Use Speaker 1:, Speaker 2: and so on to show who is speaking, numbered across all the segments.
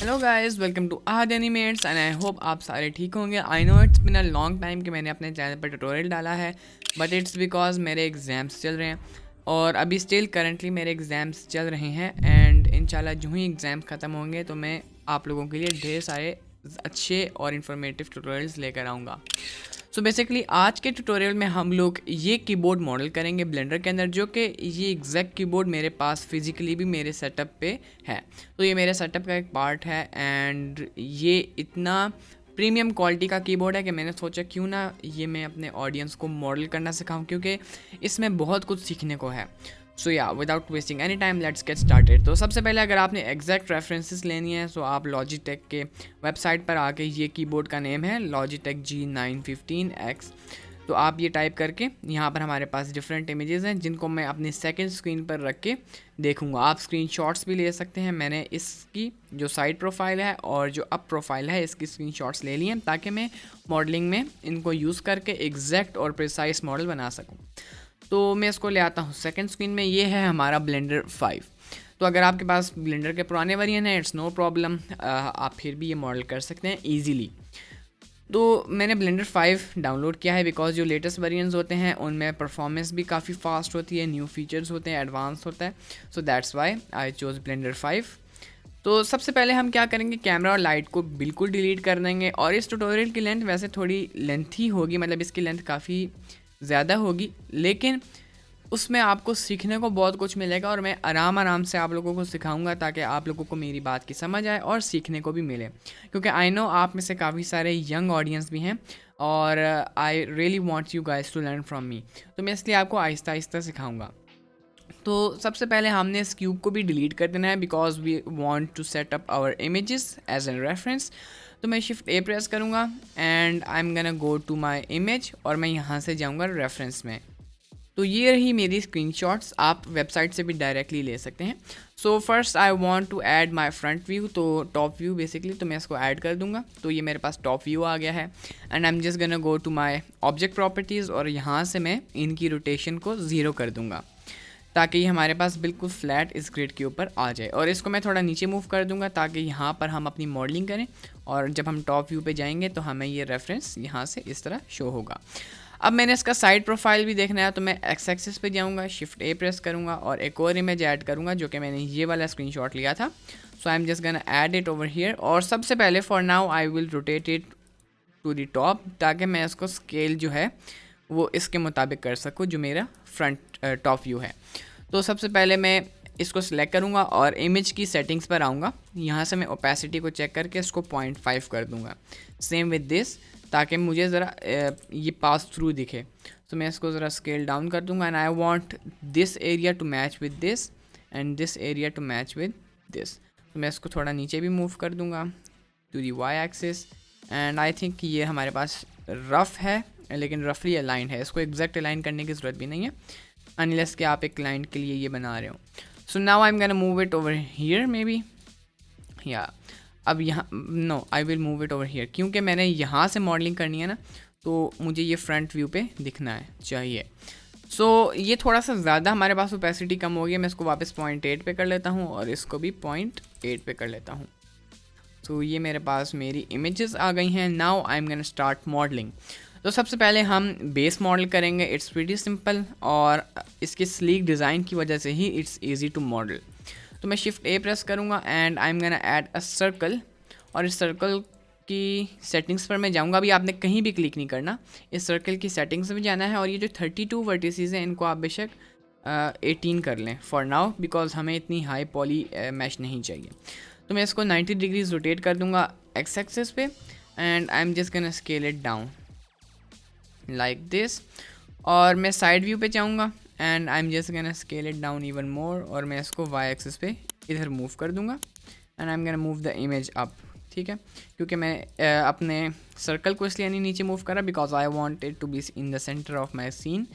Speaker 1: Hello guys, welcome to Ahad animates and I hope आप सारे ठीक होंगे। I know it's been a long time कि मैंने अपने चैनल पर ट्यूटोरियल डाला है, बट इट्स बिकॉज मेरे एग्ज़ाम्स चल रहे हैं और अभी स्टिल करंटली मेरे एग्ज़ाम्स चल रहे हैं एंड इंशाल्लाह जो ही एग्ज़ाम्स ख़त्म होंगे तो मैं आप लोगों के लिए ढेर सारे अच्छे और इन्फॉर्मेटिव ट्यूटोरियल्स लेकर आऊँगा। सो बेसिकली आज के ट्यूटोरियल में हम लोग ये कीबोर्ड मॉडल करेंगे ब्लेंडर के अंदर, जो कि ये एग्जैक्ट कीबोर्ड मेरे पास फिजिकली भी मेरे सेटअप पे है। तो ये मेरे सेटअप का एक पार्ट है एंड ये इतना प्रीमियम क्वालिटी का कीबोर्ड है कि मैंने सोचा क्यों ना ये मैं अपने ऑडियंस को मॉडल करना सिखाऊं, क्योंकि इसमें बहुत कुछ सीखने को है। सो या without wasting any time let's get started. तो सबसे पहले अगर आपने एग्जैक्ट रेफरेंसेस लेनी है तो आप लॉजिटेक के वेबसाइट पर आके, ये कीबोर्ड का नेम है लॉजिटेक G915X, तो आप ये टाइप करके यहाँ पर हमारे पास डिफरेंट इमेजेस हैं जिनको मैं अपनी सेकंड स्क्रीन पर रख के देखूँगा। आप स्क्रीनशॉट्स भी ले सकते हैं। मैंने इसकी जो साइड प्रोफाइल है और जो अप प्रोफाइल है इसकी स्क्रीनशॉट्स ले लिए हैं ताकि मैं मॉडलिंग में इनको यूज़ करके एग्जैक्ट और प्रिसाइज मॉडल बना सकूँ। तो मैं इसको ले आता हूँ सेकंड स्क्रीन में। ये है हमारा ब्लेंडर 5। तो अगर आपके पास ब्लेंडर के पुराने वेरिएंट हैं, इट्स नो प्रॉब्लम, आप फिर भी ये मॉडल कर सकते हैं ईजीली। तो मैंने ब्लेंडर 5 डाउनलोड किया है बिकॉज जो लेटेस्ट वेरिएंट्स होते हैं उनमें परफॉर्मेंस भी काफ़ी फास्ट होती है, न्यू फीचर्स होते हैं, एडवांस होता है। So that's why I chose blender 5। तो सबसे पहले हम क्या करेंगे, कैमरा और लाइट को बिल्कुल डिलीट कर देंगे। और इस ट्यूटोरियल की लेंथ वैसे थोड़ी लेंथी होगी, मतलब इसकी लेंथ काफ़ी ज़्यादा होगी, लेकिन उसमें आपको सीखने को बहुत कुछ मिलेगा और मैं आराम से आप लोगों को सिखाऊंगा ताकि आप लोगों को मेरी बात की समझ आए और सीखने को भी मिले, क्योंकि आई नो आप में से काफ़ी सारे यंग ऑडियंस भी हैं और I really want you guys to learn from me. तो मैं इसलिए आपको आहिस्ता आहिस्ता सिखाऊंगा। तो सबसे पहले हमने इस क्यूब को भी डिलीट कर देना है because we want to set up our images as a reference. तो मैं शिफ्ट ए प्रेस करूँगा and I am gonna go to my image और मैं यहाँ से जाऊँगा रेफरेंस में। तो ये रही मेरी स्क्रीनशॉट्स, आप वेबसाइट से भी डायरेक्टली ले सकते हैं। So first I want to add my front view, तो टॉप व्यू बेसिकली, तो मैं इसको ऐड कर दूंगा। तो ये मेरे पास टॉप व्यू आ गया है and I am just gonna go to my object properties और यहाँ से मैं इनकी रोटेशन को 0 कर दूंगा ताकि ये हमारे पास बिल्कुल फ्लैट इस ग्रिड के ऊपर आ जाए। और इसको मैं थोड़ा नीचे मूव कर दूंगा ताकि यहाँ पर हम अपनी मॉडलिंग करें और जब हम टॉप व्यू पे जाएंगे तो हमें ये रेफरेंस यहाँ से इस तरह शो होगा। अब मैंने इसका साइड प्रोफाइल भी देखना है तो मैं एक्स एक्सिस पे जाऊँगा, शिफ्ट ए प्रेस करूँगा और एक और इमेज ऐड करूँगा जो कि मैंने ये वाला स्क्रीनशॉट लिया था। So I am just gonna add it over here और सबसे पहले for now I will rotate it to the top ताकि मैं इसको स्केल जो है वो इसके मुताबिक कर सकूँ जो मेरा फ्रंट टॉप व्यू है। तो सबसे पहले मैं इसको सिलेक्ट करूँगा और इमेज की सेटिंग्स पर आऊँगा। यहाँ से मैं ओपेसिटी को चेक करके इसको 0.5 कर दूँगा, सेम विद दिस, ताकि मुझे ज़रा ये पास थ्रू दिखे। तो मैं इसको ज़रा स्केल डाउन कर दूँगा and I want this area to match with this and this area to match with this. तो मैं इसको थोड़ा नीचे भी मूव कर दूँगा to the Y axis and I think ये हमारे पास रफ़ है लेकिन रफली अलाइन है। इसको एग्जैक्ट अलाइन करने की ज़रूरत भी नहीं है अनलेस कि आप एक क्लाइंट के लिए ये बना रहे हो। So now I am gonna move it over here maybe, या अब यहाँ no I will move it over here क्योंकि मैंने यहाँ से मॉडलिंग करनी है ना, तो मुझे ये फ्रंट व्यू पे दिखना है चाहिए। सो ये थोड़ा सा ज़्यादा हमारे पास ओपेसिटी कम हो गई, मैं इसको वापस 0.8 पे कर लेता हूँ और इसको भी 0.8 पे कर लेता हूँ। तो ये मेरे पास मेरी इमेजेस आ गई हैं। Now I am gonna start modelling. तो सबसे पहले हम बेस मॉडल करेंगे। इट्स प्रीटी सिंपल और इसके स्लीक डिज़ाइन की वजह से ही इट्स इजी टू मॉडल। तो मैं शिफ्ट ए प्रेस करूँगा and I am gonna add a circle और इस सर्कल की सेटिंग्स पर मैं जाऊँगा। अभी आपने कहीं भी क्लिक नहीं करना, इस सर्कल की सेटिंग्स में जाना है और ये जो 32 वर्टिसेस हैं इनको आप बेशक 18 कर लें फॉर नाउ बिकॉज हमें इतनी हाई पॉली मैश नहीं चाहिए। तो मैं इसको 90 डिग्रीज रोटेट कर दूँगा एक्स एक्सिस पे and I am just gonna scale it down like this और मैं साइड व्यू पे जाऊँगा and I am just gonna scale it down even more और मैं इसको वाई एक्सिस पे इधर मूव कर दूँगा and I am gonna move the image up. ठीक है, क्योंकि मैं अपने सर्कल को इसलिए नहीं नीचे मूव करा because I want it to be in the centre of my scene.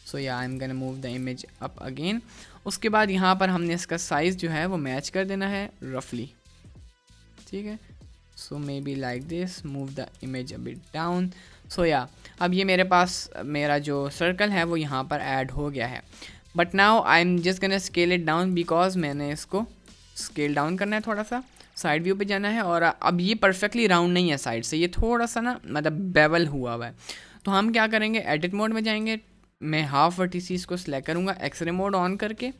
Speaker 1: So yeah I am gonna move the image up again. उसके बाद यहाँ पर हमने इसका साइज़ जो है वो मैच कर देना है रफली। ठीक है, so maybe like this, move the image a bit down. So या अब ये मेरे पास मेरा जो सर्कल है वो यहाँ पर ऐड हो गया है। But now I am just gonna scale it down because मैंने इसको स्केल डाउन करना है थोड़ा सा साइड व्यू पे जाना है। और अब ये परफेक्टली राउंड नहीं है साइड से, ये थोड़ा सा ना मतलब बेवल हुआ है। तो हम क्या करेंगे, एडिट मोड में जाएंगे, मैं हाफ वर्टिसेस को सिलेक्ट करूँगा एक्सरे मोड ऑन करके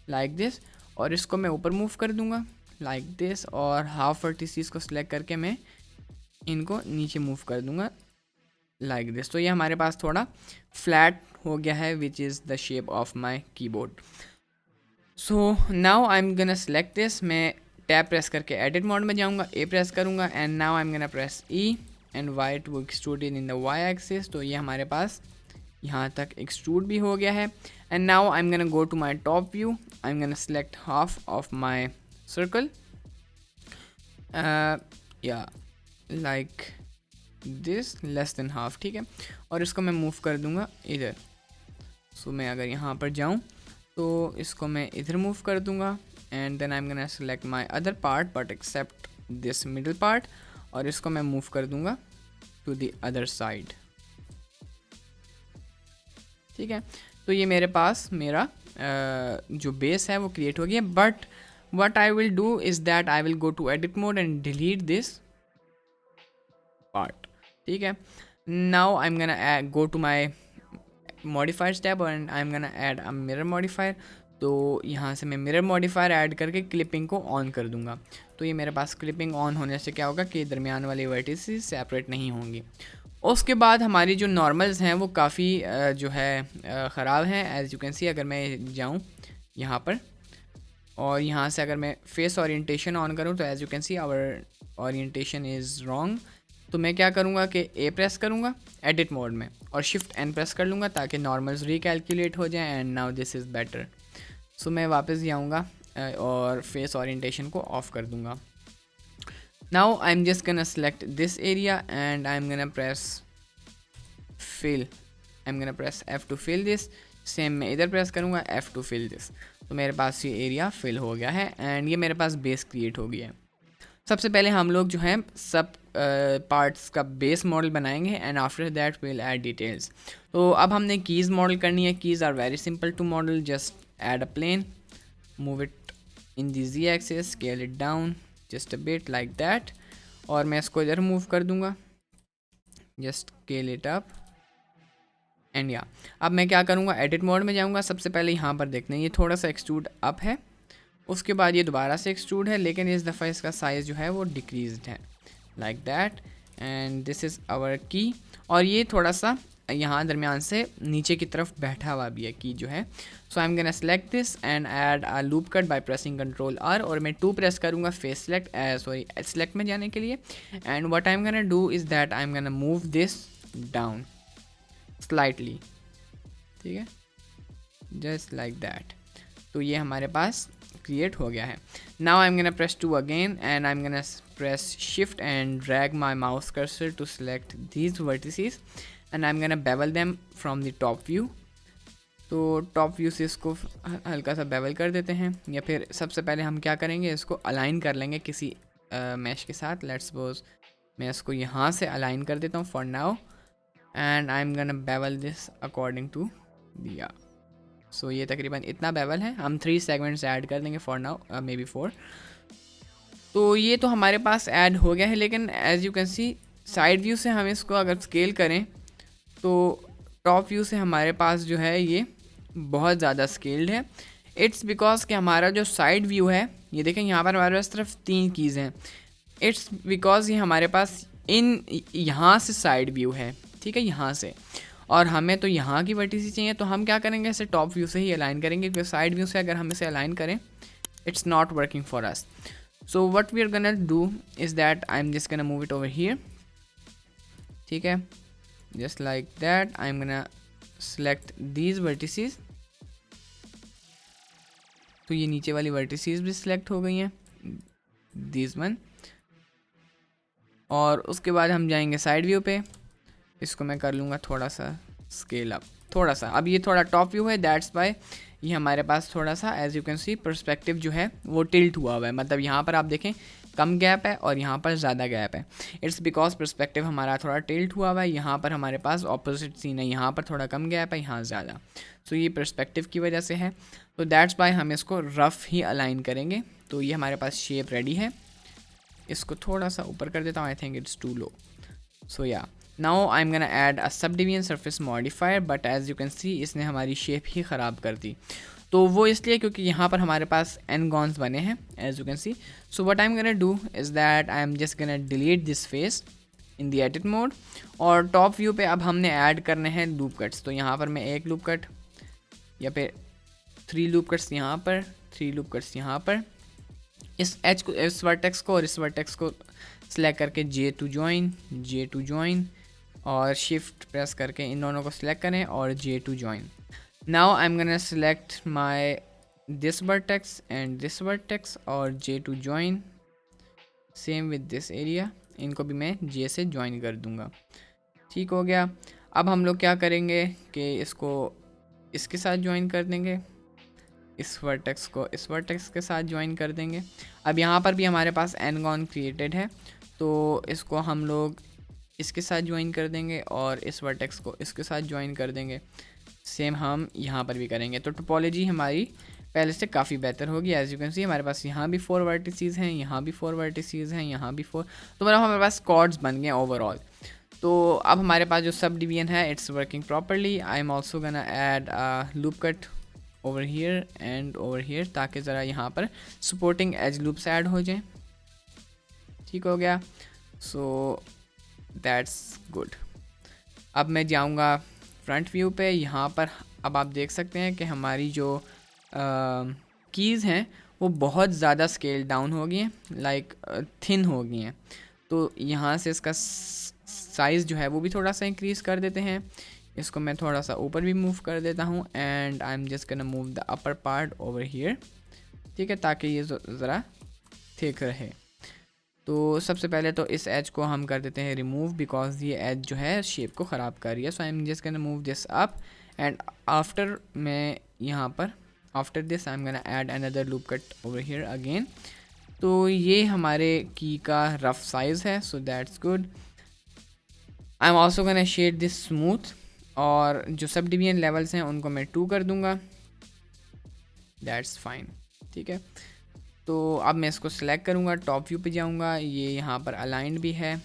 Speaker 1: लाइक दिस, और इसको मैं ऊपर मूव कर दूँगा लाइक दिस, और हाफ वर्टिसेस को सिलेक्ट करके मैं इनको नीचे मूव कर दूँगा लाइक दिस। तो ये हमारे पास थोड़ा फ्लैट हो गया है, which is the shape of my keyboard. So now I am gonna select this, मैं टैब प्रेस करके एडिट मोड में जाऊँगा, ए प्रेस करूँगा, and now I am gonna press E and Y to extrude in the Y axis. तो ये हमारे पास यहाँ तक एक्सट्रूड भी हो गया है। And now I am gonna go to my top view, I am gonna select half of my circle या like this, less than half, ठीक है। और इसको मैं मूव कर दूँगा इधर। सो मैं अगर यहाँ पर जाऊँ तो इसको मैं इधर मूव कर दूँगा, and then I am gonna select my other part but except this middle part, और इसको मैं मूव कर दूँगा टू द अदर साइड, ठीक है। तो ये मेरे पास मेरा जो बेस है वो क्रिएट हो गया। But what I will do is that I will go to edit mode and delete this part, ठीक है। Now I am gonna go to my modifiers tab and I am gonna add a mirror modifier. तो यहाँ से मैं mirror modifier add करके clipping को on कर दूँगा। तो ये मेरे पास क्लिपिंग ऑन होने से क्या होगा कि दरमियान वाली वर्टिसेस सेपरेट नहीं होंगी। उसके बाद हमारी जो नॉर्मल्स हैं वो काफ़ी जो है ख़राब हैं। एज़ यू कैन सी, अगर मैं जाऊँ यहाँ पर और यहाँ से अगर मैं फेस ओरिएंटेशन ऑन करूँ तो as you can see our orientation is wrong. तो मैं क्या करूँगा कि ए प्रेस करूँगा एडिट मोड में और शिफ्ट एन प्रेस कर लूँगा ताकि नॉर्मल्स रिकैलकुलेट हो जाए, and now this is better. So मैं वापस जाऊँगा और फेस ओरिएंटेशन को ऑफ कर दूँगा। Now I am just gonna select this area and I am gonna press fill, I am gonna press F to fill this. Same मैं इधर press करूँगा F टू फिल दिस। तो मेरे पास ये area fill हो गया है एंड ये मेरे पास बेस क्रिएट हो गया है। सबसे पहले हम लोग जो है सब पार्ट्स का बेस मॉडल बनाएंगे and after that will add details. तो अब हमने कीज़ मॉडल करनी है। Keys are very simple to model, just add a plane, move it in the Z axis, scale it down just a bit like that, और मैं इसको इधर move कर दूंगा, just scale it up and yeah. अब मैं क्या करूँगा, एडिट मोड में जाऊँगा। सबसे पहले यहाँ पर देखते हैं ये थोड़ा सा एक्सट्रूड अप है, उसके बाद ये दोबारा से एक्सट्रूड है, लेकिन इस दफ़ा इसका साइज़ जो है वो डिक्रीज्ड है like that, and this is our key. और ये थोड़ा सा यहाँ दरमियान से नीचे की तरफ बैठा हुआ भी है की जो है। So I am gonna select this and add a loop cut by pressing control R, और मैं 2 प्रेस करूँगा फेस सेलेक्ट में जाने के लिए। And what I am gonna do is that I am gonna move this down slightly, ठीक है, just like that. तो ये हमारे पास क्रिएट हो गया है। Now I am gonna press 2 again and I am gonna press shift and drag my mouse cursor to select these vertices and I am gonna bevel them from the top view. तो top view से इसको हल्का सा bevel कर देते हैं, या फिर सबसे पहले हम क्या करेंगे, इसको अलाइन कर लेंगे किसी मैश के साथ। लेट्स सपोज मैं इसको यहाँ से अलाइन कर देता हूँ for now, and I am gonna bevel this according to दिया। सो ये तकरीबन इतना बेवल है। हम 3 सेगमेंट्स ऐड कर देंगे फॉर नाउ, मे बी 4। तो ये तो हमारे पास ऐड हो गया है, लेकिन as you can C side view से हम इसको अगर स्केल करें तो टॉप व्यू से हमारे पास जो है ये बहुत ज़्यादा स्केल्ड है। इट्स बिकॉज कि हमारा जो साइड व्यू है, ये देखें यहाँ पर हमारे पास सिर्फ 3 कीज़ हैं। इट्स बिकॉज ये हमारे पास यहाँ से साइड व्यू है, ठीक है, यहाँ से, और हमें तो यहाँ की वर्टिसेस चाहिए। तो हम क्या करेंगे, इसे टॉप व्यू से ही अलाइन करेंगे, क्योंकि साइड व्यू से अगर हम इसे अलाइन करें it's not working for us. So what we are gonna do is that I am just gonna move it over here, ठीक है, just like that. I am gonna select these vertices. तो ये नीचे वाली vertices भी select हो गई हैं, दीज वन। और उसके बाद हम जाएंगे साइड व्यू पे, इसको मैं कर लूँगा थोड़ा सा स्केल अप, थोड़ा सा। अब ये थोड़ा टॉप व्यू है, दैट्स वाई ये हमारे पास थोड़ा सा as you can see perspective जो है वो टिल्ट हुआ हुआ है। मतलब यहाँ पर आप देखें कम गैप है और यहाँ पर ज़्यादा गैप है। इट्स बिकॉज पर्सपेक्टिव हमारा थोड़ा टिल्ट हुआ हुआ है। यहाँ पर हमारे पास ऑपोजिट सीन है, यहाँ पर थोड़ा कम गैप है, यहाँ ज़्यादा। सो ये पर्सपेक्टिव की वजह से है। तो दैट्स वाई हम इसको रफ़ ही अलाइन करेंगे। तो ये हमारे पास शेप रेडी है। इसको थोड़ा सा ऊपर कर देता हूँ, I think it's too low. So yeah now I am gonna add a subdivision surface modifier, but as you can see इसने हमारी शेप ही ख़राब कर दी. तो वो इसलिए क्योंकि यहाँ पर हमारे पास एनगॉन्स बने हैं as you can see. So what I am gonna do is that I am just gonna delete this face in the edit mode. और टॉप व्यू पे अब हमने ऐड करने हैं लूप कट्स. तो यहाँ पर मैं एक लूप कट या फिर 3 लूप कट्स यहाँ पर, 3 लूप कट्स यहाँ पर, इस एच को, इस वर्टेक्स को और इस वर्टेक्स को सिलेक्ट करके जे टू ज्वाइन और शिफ्ट प्रेस करके इन दोनों को सिलेक्ट करें और J to join. Now I am gonna select my this vertex and this vertex और J to join. Same with this area, इनको भी मैं जे से ज्वाइन कर दूंगा. ठीक हो गया. अब हम लोग क्या करेंगे कि इसको इसके साथ ज्वाइन कर देंगे, इस वर्टेक्स को इस वर्टेक्स के साथ ज्वाइन कर देंगे. अब यहाँ पर भी हमारे पास एनगॉन क्रिएटेड है, तो इसको हम लोग इसके साथ ज्वाइन कर देंगे और इस वर्टेक्स को इसके साथ ज्वाइन कर देंगे. सेम हम यहाँ पर भी करेंगे. तो टोपोलॉजी हमारी पहले से काफ़ी बेहतर होगी. एज यू कैन सी हमारे पास यहाँ भी 4 वर्टिसेस हैं, यहाँ भी 4 वर्टिसेस हैं, यहाँ भी 4. तो मतलब हमारे पास कॉर्ड्स बन गए ओवरऑल. तो अब हमारे पास जो सब डिवीजन है it's working properly. I am also gonna add loop cut over here and over here, ताकि ज़रा यहाँ पर सपोर्टिंग एज लूप्स ऐड हो जाएं. ठीक हो गया. सो दैट्स गुड. अब मैं जाऊँगा फ्रंट व्यू पे. यहाँ पर अब आप देख सकते हैं कि हमारी जो कीज़ हैं वो बहुत ज़्यादा स्केल डाउन हो गई हैं, लाइक थिन हो गई हैं. तो यहाँ से इसका साइज़ जो है वो भी थोड़ा सा इंक्रीज़ कर देते हैं. इसको मैं थोड़ा सा ऊपर भी मूव कर देता हूँ and I am just gonna move the upper part over here. ठीक है, ताकि ये ज़रा थिक रहे. तो सबसे पहले तो इस एज को हम कर देते हैं रिमूव, बिकॉज ये एज जो है शेप को ख़राब कर रही है. So I am just gonna move this up and after मैं यहाँ पर after this I am gonna add another loop cut over here again. तो ये हमारे की का रफ साइज़ है. So that's good. I am also gonna shade this smooth और जो सब डिवीजन लेवल्स हैं उनको मैं 2 कर दूँगा. That's fine. ठीक है. तो अब मैं इसको सिलेक्ट करूँगा, टॉप व्यू पे जाऊँगा. ये यहाँ पर अलाइंड भी है,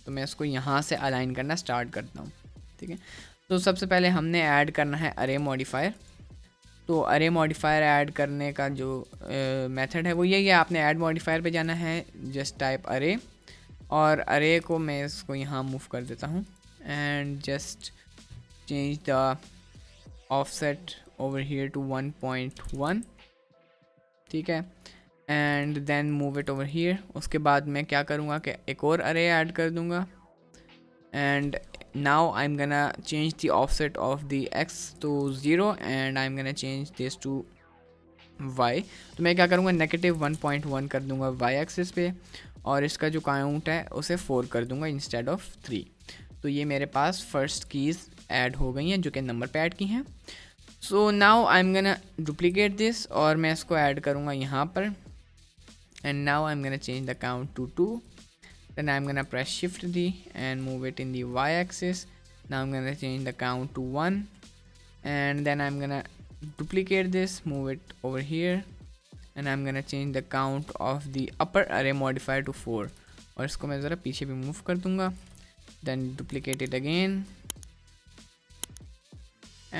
Speaker 1: तो मैं इसको यहाँ से अलाइन करना स्टार्ट करता हूँ. ठीक है. तो सबसे पहले हमने ऐड करना है अरे मॉडिफायर. तो अरे मॉडिफायर ऐड करने का जो मेथड है वो यही है. आपने ऐड मॉडिफायर पे जाना है, जस्ट टाइप अरे, और अरे को मैं इसको यहाँ मूव कर देता हूँ and just change the offset over here to 1.1. ठीक है. And then move it over here. उसके बाद मैं क्या करूँगा कि एक और अरे ऐड कर दूँगा and now I am gonna change the offset of the X to 0 and I am gonna change this to Y. तो मैं क्या करूँगा -1.1 कर दूँगा वाई एक्सिस पे और इसका जो काउंट है उसे 4 कर दूँगा इंस्टेड ऑफ 3. तो ये मेरे पास फर्स्ट कीज़ ऐड हो गई हैं जो कि नंबर पे ऐड की हैं. So now I am gonna duplicate this और मैं इसको ऐड करूँगा यहाँ पर and now I am gonna change the count to 2. Then I'm gonna press Shift D and move it in the y-axis. Now I'm gonna change the count to 1 and then I'm gonna duplicate this, move it over here and I'm gonna change the count of the upper array modifier to 4. और इसको मैं ज़रा पीछे भी move कर दूँगा. Then duplicate it again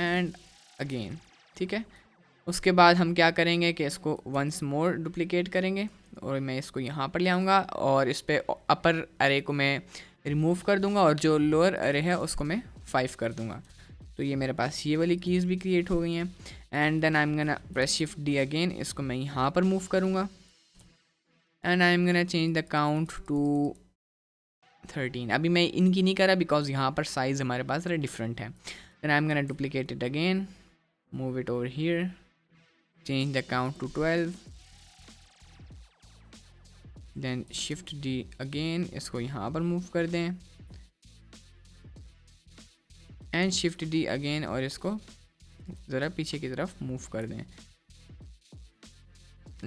Speaker 1: and again. ठीक है. उसके बाद हम क्या करेंगे कि इसको वंस मोर डुप्लिकेट करेंगे और मैं इसको यहाँ पर ले आऊँगा और इस पर अपर अरे को मैं रिमूव कर दूँगा और जो लोअर अरे है उसको मैं 5 कर दूँगा. तो ये मेरे पास ये वाली कीज़ भी क्रिएट हो गई हैं and then I am gonna press shift D again. इसको मैं यहाँ पर मूव करूँगा and I am gonna change the count to 13. अभी मैं इनकी नहीं करा बिकॉज यहाँ पर साइज़ हमारे पास ज़रा डिफरेंट है. Then I am gonna duplicate it again, move it over here, change the count to 12, then shift D again, इसको यहाँ पर मूव कर दें and shift D again और इसको ज़रा पीछे की तरफ मूव कर दें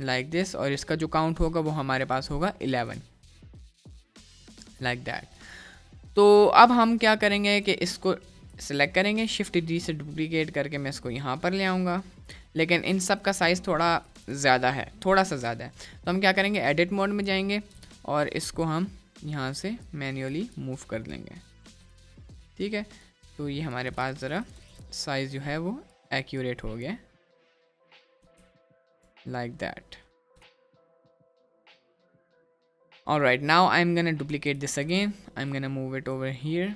Speaker 1: like this. और इसका जो काउंट होगा वो हमारे पास होगा 11 like that. तो अब हम क्या करेंगे कि इसको सिलेक्ट करेंगे, शिफ्ट डी से डुप्लीकेट करके मैं इसको यहाँ पर ले आऊँगा. लेकिन इन सब का साइज़ थोड़ा ज़्यादा है, थोड़ा सा ज़्यादा है. तो हम क्या करेंगे एडिट मोड में जाएंगे और इसको हम यहाँ से मैन्युअली मूव कर लेंगे। ठीक है, तो ये हमारे पास ज़रा साइज़ जो है वो एक्यूरेट हो गया, like that. Alright, now I'm gonna duplicate this again. I'm gonna move it over here.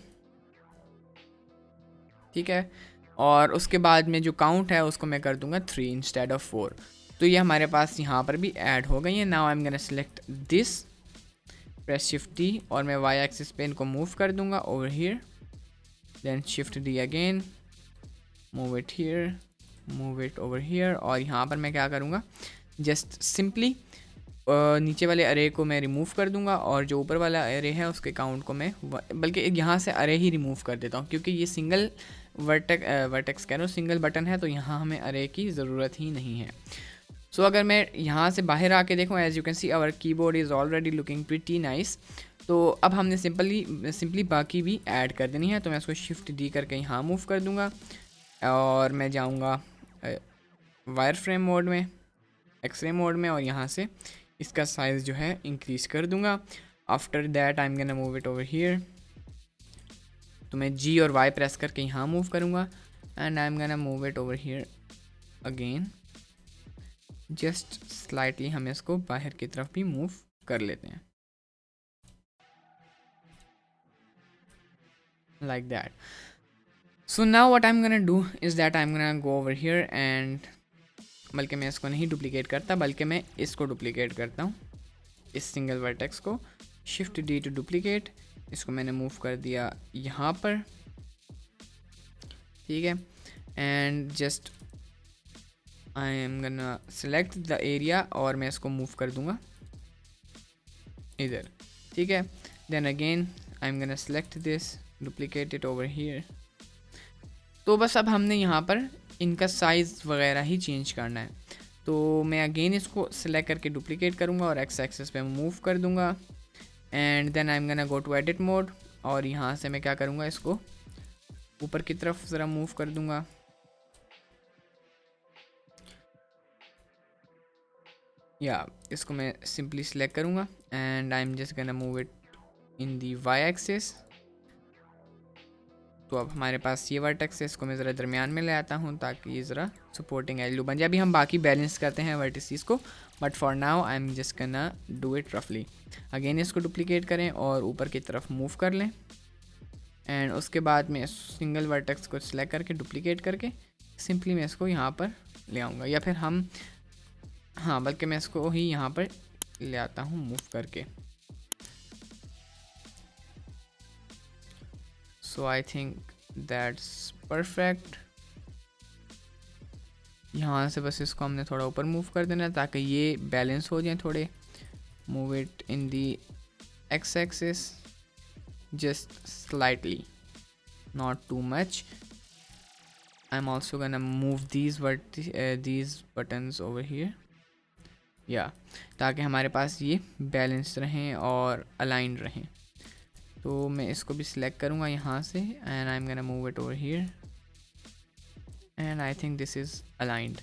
Speaker 1: ठीक है, और उसके बाद में जो काउंट है उसको मैं कर दूंगा 3 इंस्टेड ऑफ 4। तो ये हमारे पास यहाँ पर भी ऐड हो गई है। Now I am gonna select this, press shift D और मैं वाई एक्सिस पे इनको मूव कर दूंगा over here, then shift D again, move it here, move it over here. और यहाँ पर मैं क्या करूँगा, जस्ट सिंपली नीचे वाले अरे को मैं रिमूव कर दूंगा और जो ऊपर वाला अरे है उसके काउंट को मैं बल्कि यहाँ से अरे ही रिमूव कर देता हूँ, क्योंकि ये सिंगल वर्टेक्स कह रहा हूँ, सिंगल बटन है, तो यहाँ हमें अरे की ज़रूरत ही नहीं है। सो अगर मैं यहाँ से बाहर आके देखूँ, as you can see our keyboard is already looking pretty nice. तो अब हमने सिंपली बाकी भी ऐड कर देनी है। तो मैं इसको शिफ्ट डी करके यहाँ मूव कर दूँगा और मैं जाऊँगा वायर फ्रेम मोड में, एक्सरे मोड में, और यहाँ से इसका साइज़ जो है इंक्रीज़ कर दूंगा। After that I am gonna move it over here. तो मैं जी और वाई प्रेस करके यहाँ मूव करूँगा and I am gonna move it over here again. Just slightly हम इसको बाहर की तरफ भी मूव कर लेते हैं, like that. So now what I am gonna do is that I am gonna go over here and, बल्कि मैं इसको नहीं डुप्लीकेट करता, बल्कि मैं इसको डुप्लीकेट करता हूँ, इस सिंगल वर्टेक्स को। शिफ्ट डी टू डुप्लीकेट, इसको मैंने मूव कर दिया यहाँ पर। ठीक है, and just I am gonna select the area और मैं इसको मूव कर दूँगा इधर। ठीक है, then again I am gonna select this, duplicate it over here. तो बस अब हमने यहाँ पर इनका साइज़ वगैरह ही चेंज करना है। तो मैं अगेन इसको सेलेक्ट करके डुप्लीकेट करूँगा और एक्स एक्सिस पे मूव कर दूँगा and then I am gonna go to edit mode और यहाँ से मैं क्या करूँगा, इसको ऊपर की तरफ ज़रा मूव कर दूँगा। या इसको मैं सिंपली सेलेक्ट करूँगा and I am just gonna move it in the Y axis. तो अब हमारे पास ये वर्टेक्स है, इसको मैं ज़रा दरमियान में ले आता हूँ ताकि ये ज़रा सपोर्टिंग एलयू बन जाए। अभी हम बाकी बैलेंस करते हैं वर्टिसेस को, but for now I am just gonna do it रफली। अगेन इसको डुप्लीकेट करें और ऊपर की तरफ मूव कर लें एंड उसके बाद मैं सिंगल वर्टेक्स को सिलेक्ट करके डुप्लीकेट करके सिंपली मैं इसको यहाँ पर ले आऊँगा, या फिर हम बल्कि मैं इसको ही यहाँ पर ले आता हूँ मूव करके। सो आई थिंक दैट्स परफेक्ट। यहाँ से बस इसको हमने थोड़ा ऊपर मूव कर देना ताकि ये बैलेंस हो जाए थोड़े। Move it in the X axis just slightly, not too much. I am also gonna move these buttons over here, या ताकि हमारे पास ये बैलेंस रहें और अलाइंड रहें। तो मैं इसको भी सिलेक्ट करूँगा यहाँ से and I am gonna move it over here and I think this is aligned.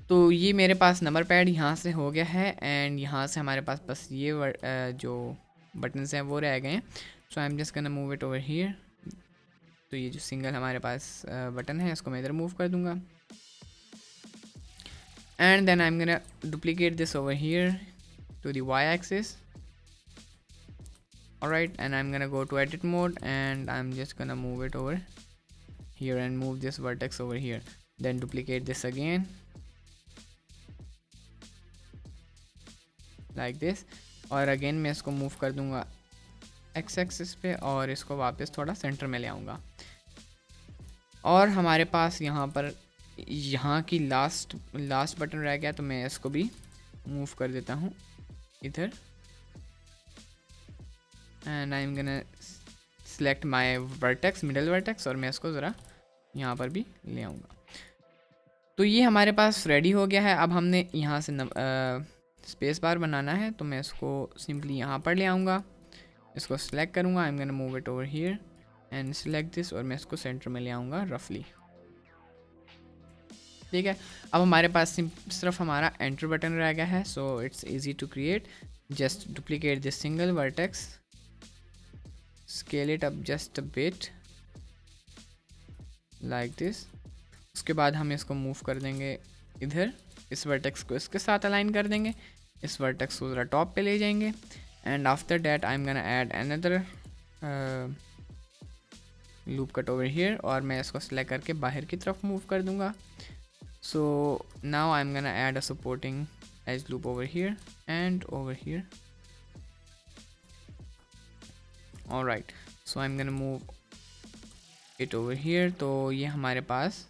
Speaker 1: तो ये मेरे पास नंबर पैड यहाँ से हो गया है एंड यहाँ से हमारे पास बस ये जो बटन्स हैं वो रह गए हैं। So I am just gonna move it over here. तो ये जो सिंगल हमारे पास बटन है इसको मैं इधर मूव कर दूँगा and then I am gonna duplicate this over here to the Y axis. Alright, and I'm gonna go to edit mode and I'm just gonna move it over here and move this vertex over here, then duplicate this again like this और again मैं इसको move कर दूंगा x axis पे और इसको वापस थोड़ा सेंटर में ले आऊँगा। और हमारे पास यहाँ पर यहाँ की लास्ट बटन रह गया, तो मैं इसको भी मूव कर देता हूँ इधर and I am gonna select my vertex, middle vertex, और मैं इसको ज़रा यहाँ पर भी ले आऊँगा। तो ये हमारे पास रेडी हो गया है। अब हमने यहाँ से स्पेस बार बनाना है, तो मैं इसको सिंपली यहाँ पर ले आऊँगा, इसको सेलेक्ट करूँगा, आई am gonna move it over here and select this और मैं इसको सेंटर में ले आऊँगा रफली। ठीक है, अब हमारे पास सिर्फ हमारा एंटर बटन रह गया है। So it's easy to create. just duplicate this single vertex, scale it up just a bit like this। उसके बाद हम इसको मूव कर देंगे इधर, इस वर्टेक्स को इसके साथ अलाइन कर देंगे, इस वर्टेक्स को ज़रा टॉप पे ले जाएंगे and after that I am gonna add another loop cut over here और मैं इसको सिलेक्ट करके बाहर की तरफ मूव कर दूंगा। सो now I am gonna add a supporting as loop over here and over here. Alright, so I am gonna move it over here. तो ये हमारे पास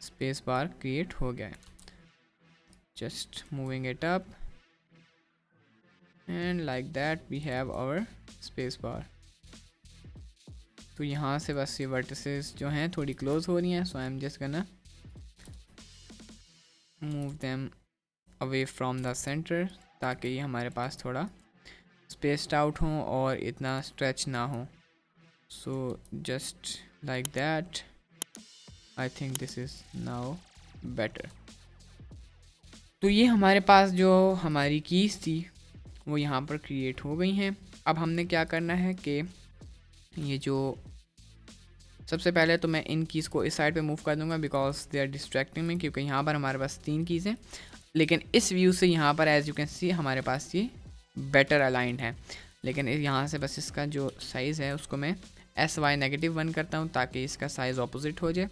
Speaker 1: स्पेस बार क्रिएट हो गया है। Just moving it up and like that we have our space bar. तो यहाँ से बस ये वर्टिसेस जो हैं थोड़ी क्लोज हो रही हैं, so I am just gonna move them away from the centre ताकि ये हमारे पास थोड़ा स्पेस्ड आउट हों और इतना स्ट्रेच ना हो। So just like that, I think this is now better. तो ये हमारे पास जो हमारी कीज़ थी वो यहाँ पर क्रिएट हो गई हैं। अब हमने क्या करना है कि ये जो सबसे पहले तो मैं इन कीज़ को इस साइड पे मूव कर दूंगा बिकॉज दे आर डिस्ट्रैक्टिंग में, क्योंकि यहाँ पर हमारे पास 3 कीज़ हैं, लेकिन इस व्यू से यहाँ पर एज यू कैन सी हमारे पास ये बेटर अलाइंड है। लेकिन यहाँ से बस इसका जो साइज़ है उसको मैं SY-1 करता हूँ ताकि इसका साइज़ ऑपोजिट हो जाए,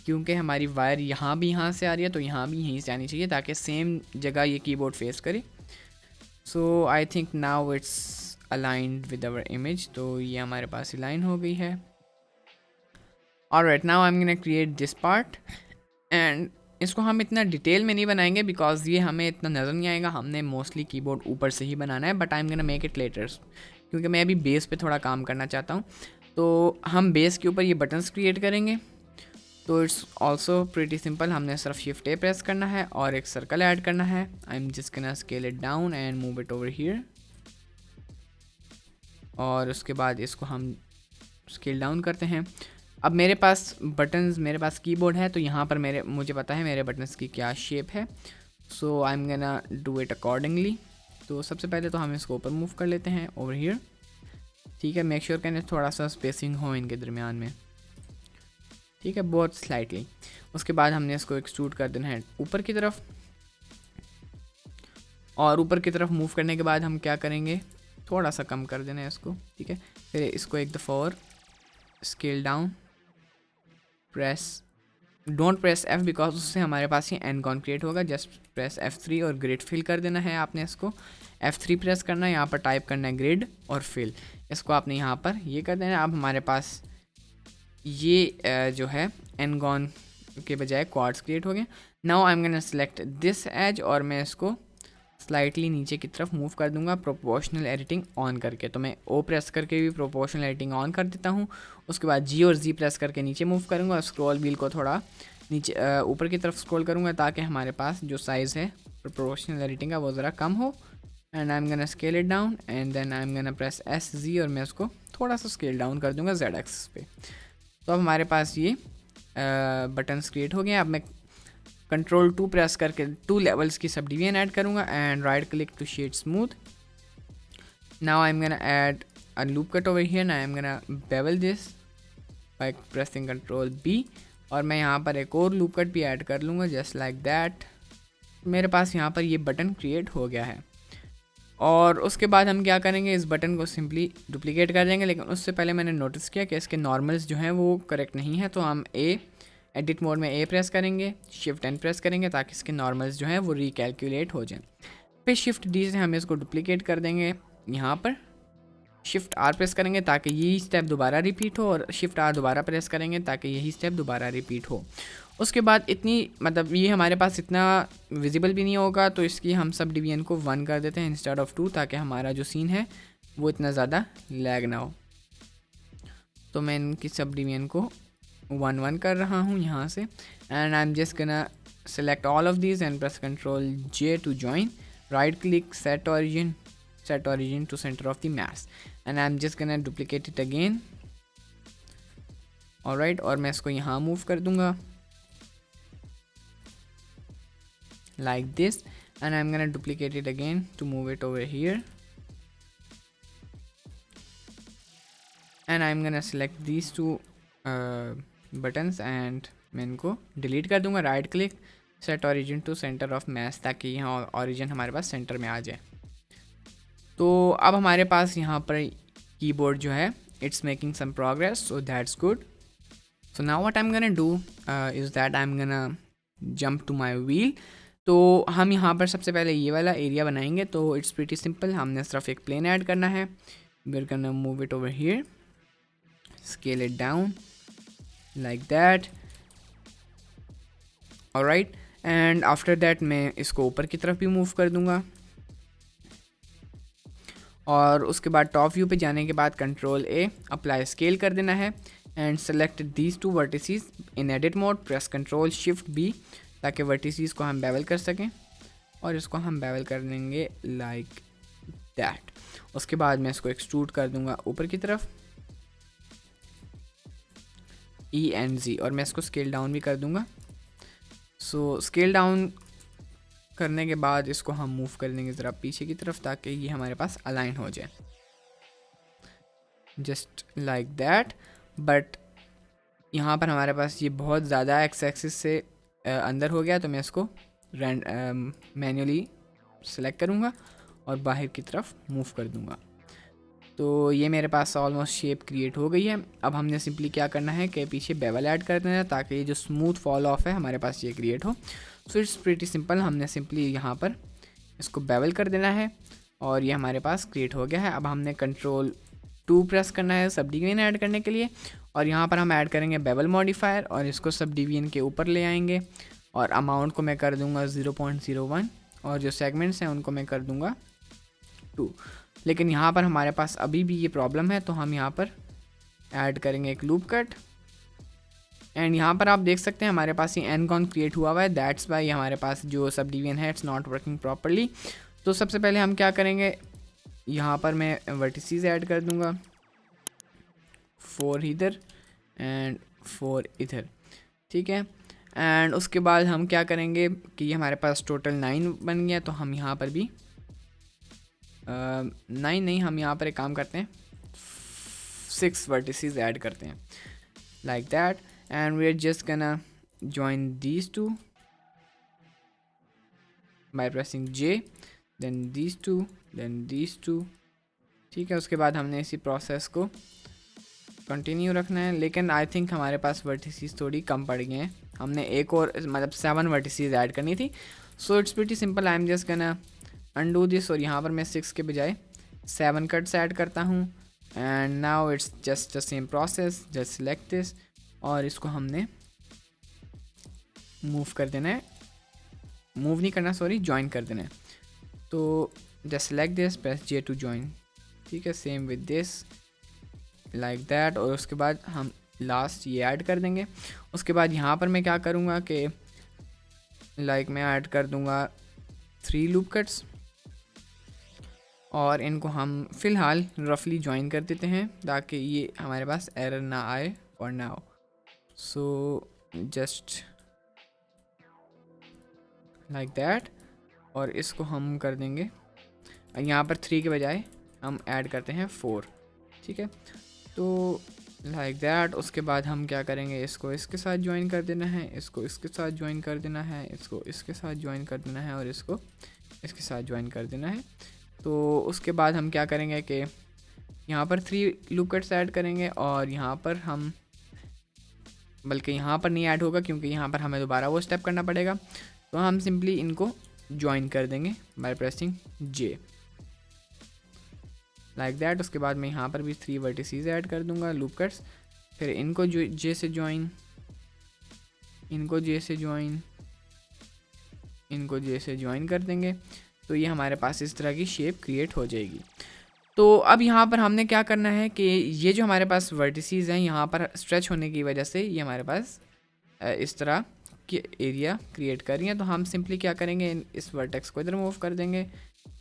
Speaker 1: क्योंकि हमारी वायर यहाँ से आ रही है तो यहाँ भी यहीं से आनी चाहिए ताकि सेम जगह ये कीबोर्ड फेस करे। So I think now it's aligned with our image. तो ये हमारे पास अलाइन हो गई है। Alright, now I am gonna create this part and इसको हम इतना डिटेल में नहीं बनाएंगे बिकॉज ये हमें इतना नज़र नहीं आएगा। हमने मोस्टली कीबोर्ड ऊपर से ही बनाना है, but I am gonna make it later क्योंकि मैं अभी बेस पे थोड़ा काम करना चाहता हूँ। तो हम बेस के ऊपर ये बटन्स क्रिएट करेंगे। तो इट्स ऑल्सो प्रीटी सिंपल, हमने सिर्फ शिफ्ट ए प्रेस करना है और एक सर्कल ऐड करना है। आई am just gonna scale it down and move it over here और उसके बाद इसको हम स्केल डाउन करते हैं। अब मेरे पास बटन्स, मेरे पास कीबोर्ड है तो यहाँ पर मुझे पता है मेरे बटन्स की क्या शेप है। So I am gonna do it accordingly. तो सबसे पहले तो हम इसको ऊपर मूव कर लेते हैं ओवर हियर, ठीक है। मेक श्योर कहने थोड़ा सा स्पेसिंग हो इनके दरमियान में, ठीक है, बहुत स्लाइटली। उसके बाद हमने इसको एक्सट्रूड कर देना है ऊपर की तरफ और ऊपर की तरफ मूव करने के बाद हम क्या करेंगे, थोड़ा सा कम कर देना है इसको, ठीक है। फिर इसको एक दफ़ा और scale down, don't press F because उससे हमारे पास ये एनकॉन क्रिएट होगा। जस्ट प्रेस F3 और ग्रिड फिल कर देना है आपने इसको। F3 प्रेस करना है, यहाँ पर टाइप करना है ग्रिड और फिल, इसको आपने यहाँ पर ये कर देना है। अब हमारे पास ये जो है एनगॉन के बजाय क्वाड्स क्रिएट हो गए। Now I am gonna select this edge और मैं इसको स्लाइटली नीचे की तरफ मूव कर दूंगा प्रोपोर्शनल एडिटिंग ऑन करके। तो मैं O प्रेस करके भी प्रोपोर्शनल एडिटिंग ऑन कर देता हूँ। उसके बाद G और Z प्रेस करके नीचे मूव करूँगा और स्क्रॉल व्हील को थोड़ा नीचे ऊपर की तरफ स्क्रॉल करूँगा ताकि हमारे पास जो साइज़ है प्रोपोर्शनल एडिटिंग का वो ज़रा कम हो। And I am gonna scale it down and then I am gonna press SZ और मैं उसको थोड़ा सा स्केल डाउन कर दूँगा Z एक्सिस पे। तो अब हमारे पास ये बटन्स क्रिएट हो गए हैं। अब मैं Ctrl 2 प्रेस करके 2 लेवल्स की सब डिवीजन ऐड करूँगा and right click to shade smooth. Now I am gonna add a loop cut over here, I am gonna bevel this by pressing Ctrl B और मैं यहाँ पर एक और loop cut भी add कर लूँगा जस्ट लाइक दैट। मेरे पास यहाँ पर ये बटन क्रिएट हो गया है और उसके बाद हम क्या करेंगे, इस बटन को सिंपली डुप्लीकेट कर देंगे। लेकिन उससे पहले मैंने नोटिस किया कि इसके नॉर्मल्स जो हैं वो करेक्ट नहीं है, तो हम एडिट मोड में A प्रेस करेंगे, शिफ्ट N प्रेस करेंगे ताकि इसके नॉर्मल्स जो हैं वो रिकैलकुलेट हो जाएं। फिर शिफ्ट D से हम इसको डुप्लीकेट कर देंगे, यहाँ पर शिफ्ट R प्रेस करेंगे ताकि यही स्टेप दोबारा रिपीट हो और शिफ्ट R दोबारा प्रेस करेंगे ताकि यही स्टेप दोबारा रिपीट हो। उसके बाद इतनी मतलब ये हमारे पास इतना विजिबल भी नहीं होगा, तो इसकी हम सब डिवीजन को 1 कर देते हैं इंस्टेड ऑफ 2 ताकि हमारा जो सीन है वो इतना ज़्यादा लैग ना हो। तो मैं इनकी सब डिवीजन को 1 कर रहा हूँ यहाँ से and I am just gonna select all of these and press Ctrl J to join, right click set origin to center of the mass and I'm just gonna duplicate it again। alright, और मैं इसको यहाँ move कर दूंगा like this and I'm gonna duplicate it again to move it over here, and I'm gonna select these two buttons and मैं इनको delete कर दूंगा. Right click, set origin to center of mass, ताकि यहाँ origin हमारे पास centre में आ जाए. तो अब हमारे पास यहाँ पर कीबोर्ड जो है it's making some progress, so that's good. So now what I am gonna do is that I am gonna jump to my wheel. तो हम यहाँ पर सबसे पहले ये वाला एरिया बनाएंगे. तो इट्स प्रीटी सिंपल, हमने सिर्फ एक प्लेन ऐड करना है. We are gonna move it over here, scale it down like that. Alright, and after that मैं इसको ऊपर की तरफ भी मूव कर दूंगा. और उसके बाद टॉप व्यू पे जाने के बाद कंट्रोल ए, अप्लाई स्केल कर देना है and select these two vertices in edit mode. Press control shift B ताकि वर्टिसेस को हम बेवल कर सकें, और इसको हम बेवल कर देंगे लाइक दैट. उसके बाद मैं इसको एक्सट्रूड कर दूंगा ऊपर की तरफ, ई एंड जी, और मैं इसको स्केल डाउन भी कर दूंगा. सो स्केल डाउन करने के बाद इसको हम मूव कर देंगे ज़रा पीछे की तरफ, ताकि ये हमारे पास अलाइन हो जाए जस्ट लाइक दैट. बट यहाँ पर हमारे पास ये बहुत ज़्यादा एक्स एक्सिस से अंदर हो गया, तो मैं इसको मैन्युअली सेलेक्ट करूँगा और बाहर की तरफ मूव कर दूँगा. तो ये मेरे पास ऑलमोस्ट शेप क्रिएट हो गई है. अब हमने सिंपली क्या करना है कि पीछे बेवल ऐड कर देना है, ताकि ये जो स्मूथ फॉल ऑफ है हमारे पास ये क्रिएट हो. सो इट्स प्रीटी सिंपल, हमने सिंपली यहाँ पर इसको बेवल कर देना है और ये हमारे पास क्रिएट हो गया है. अब हमने कंट्रोल 2 प्रेस करना है सब डिवीजन ऐड करने के लिए, और यहाँ पर हम ऐड करेंगे बेवल मॉडिफायर और इसको सब डिवीजन के ऊपर ले आएंगे. और अमाउंट को मैं कर दूँगा 0.01 और जो सेगमेंट्स हैं उनको मैं कर दूँगा 2. लेकिन यहाँ पर हमारे पास अभी भी ये प्रॉब्लम है, तो हम यहाँ पर ऐड करेंगे एक लूप कट. एंड यहाँ पर आप देख सकते हैं हमारे पास ये एनकॉन क्रिएट हुआ हुआ है, दैट्स वाई हमारे पास जो सब डिवीजन है इट्स नॉट वर्किंग प्रॉपरली. तो सबसे पहले हम क्या करेंगे, यहाँ पर मैं वर्टिसेस ऐड कर दूँगा 4 इधर एंड 4 इधर, ठीक है. एंड उसके बाद हम क्या करेंगे कि ये हमारे पास टोटल 9 बन गया, तो हम यहाँ पर भी 9 नहीं, हम यहाँ पर एक काम करते हैं 6 वर्टिसेस ऐड करते हैं like that. And we are just gonna join these two by pressing J, then these two, then these two, ठीक है. उसके बाद हमने इसी प्रोसेस को कंटिन्यू रखना है. लेकिन आई थिंक हमारे पास वर्टिसेस थोड़ी कम पड़ गए हैं, हमने एक और मतलब 7 वर्टिसेस ऐड करनी थी. So it's pretty simple, I am just गना अनडू दिस, और यहाँ पर मैं 6 के बजाय 7 कट्स ऐड करता हूँ. And now it's just the same process, just select this और इसको हमने मूव कर देना है, मूव नहीं करना सॉरी, ज्वाइन कर देना है. तो just select this, press J to join, ठीक है. Same with this like that. और उसके बाद हम लास्ट ये ऐड कर देंगे. उसके बाद यहाँ पर मैं क्या करूँगा कि लाइक मैं ऐड कर दूँगा 3 लूप कट्स और इनको हम फ़िलहाल रफली ज्वाइन कर देते हैं ताकि ये हमारे पास एरर ना आए for now. So just like that. और इसको हम कर देंगे यहाँ पर 3 के बजाय हम ऐड करते हैं 4, ठीक है. तो लाइक दैट. उसके बाद हम क्या करेंगे, इसको इसके साथ ज्वाइन कर देना है, इसको इसके साथ ज्वाइन कर देना है, इसको इसके साथ ज्वाइन कर देना है और इसको इसके साथ ज्वाइन कर देना है. तो उसके बाद हम क्या करेंगे कि यहाँ पर 3 लूप कट्स ऐड करेंगे और यहाँ पर हम, बल्कि यहाँ पर नहीं ऐड होगा क्योंकि यहाँ पर हमें दोबारा वो स्टेप करना पड़ेगा. तो हम सिंपली इनको ज्वाइन कर देंगे bye pressing J like that. उसके बाद मैं यहाँ पर भी 3 वर्टिसेस ऐड कर दूँगा लूप कट्स, फिर इनको जे से ज्वाइन, इनको जे से ज्वाइन, इनको जे से ज्वाइन कर देंगे. तो ये हमारे पास इस तरह की शेप क्रिएट हो जाएगी. तो अब यहाँ पर हमने क्या करना है कि ये जो हमारे पास वर्टिसेस हैं यहाँ पर स्ट्रेच होने की वजह से ये हमारे पास इस तरह की एरिया क्रिएट कर रही हैं. तो हम सिंपली क्या करेंगे, इस वर्टेक्स को इधर मूव कर देंगे,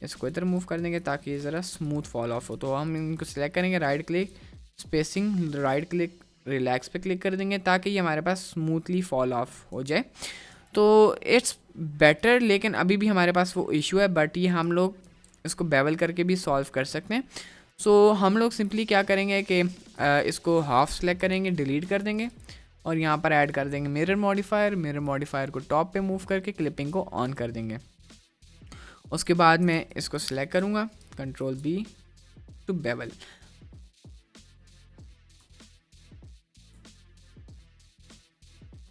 Speaker 1: इसको इधर मूव कर देंगे ताकि ये ज़रा स्मूथ फॉल ऑफ हो. तो हम इनको सेलेक्ट करेंगे, right click, spacing, right click, relax पे क्लिक कर देंगे ताकि ये हमारे पास स्मूथली फॉल ऑफ हो जाए. तो इट्स बेटर, लेकिन अभी भी हमारे पास वो इशू है, बट ये हम लोग इसको बेवल करके भी सॉल्व कर सकते हैं। सो हम लोग सिंपली क्या करेंगे कि इसको हाफ सेलेक्ट करेंगे, डिलीट कर देंगे और यहाँ पर ऐड कर देंगे मिरर मॉडिफायर को टॉप पे मूव करके क्लिपिंग को ऑन कर देंगे। उसके बाद मैं इसको सिलेक्ट करूँगा, control B to bevel.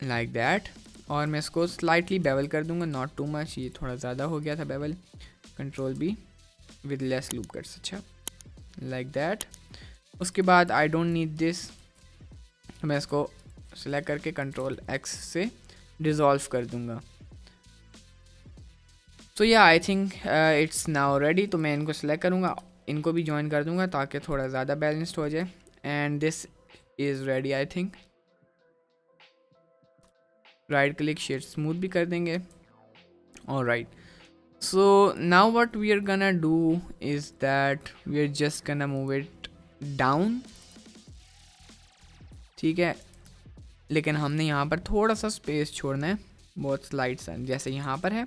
Speaker 1: Like that, और मैं इसको स्लाइटली बेवल कर दूंगा, नॉट टू मच, ये थोड़ा ज़्यादा हो गया था bevel. Control be with less loop cuts, अच्छा लाइक दैट। उसके बाद आई डोंट नीड दिस, तो मैं इसको सेलेक्ट करके कंट्रोल एक्स से डिज़ोल्व कर दूंगा। सो yeah I think it's now ready. तो मैं इनको सेलेक्ट करूँगा, इनको भी ज्वाइन कर दूंगा ताकि थोड़ा ज़्यादा बैलेंस्ड हो जाए, and this is ready I think. Right click shade smooth भी कर देंगे। Alright, so now what we are gonna do is that we are just gonna move it down, ठीक है। लेकिन हमने यहाँ पर थोड़ा सा स्पेस छोड़ना है, बहुत स्लाइड सा जैसे यहाँ पर है।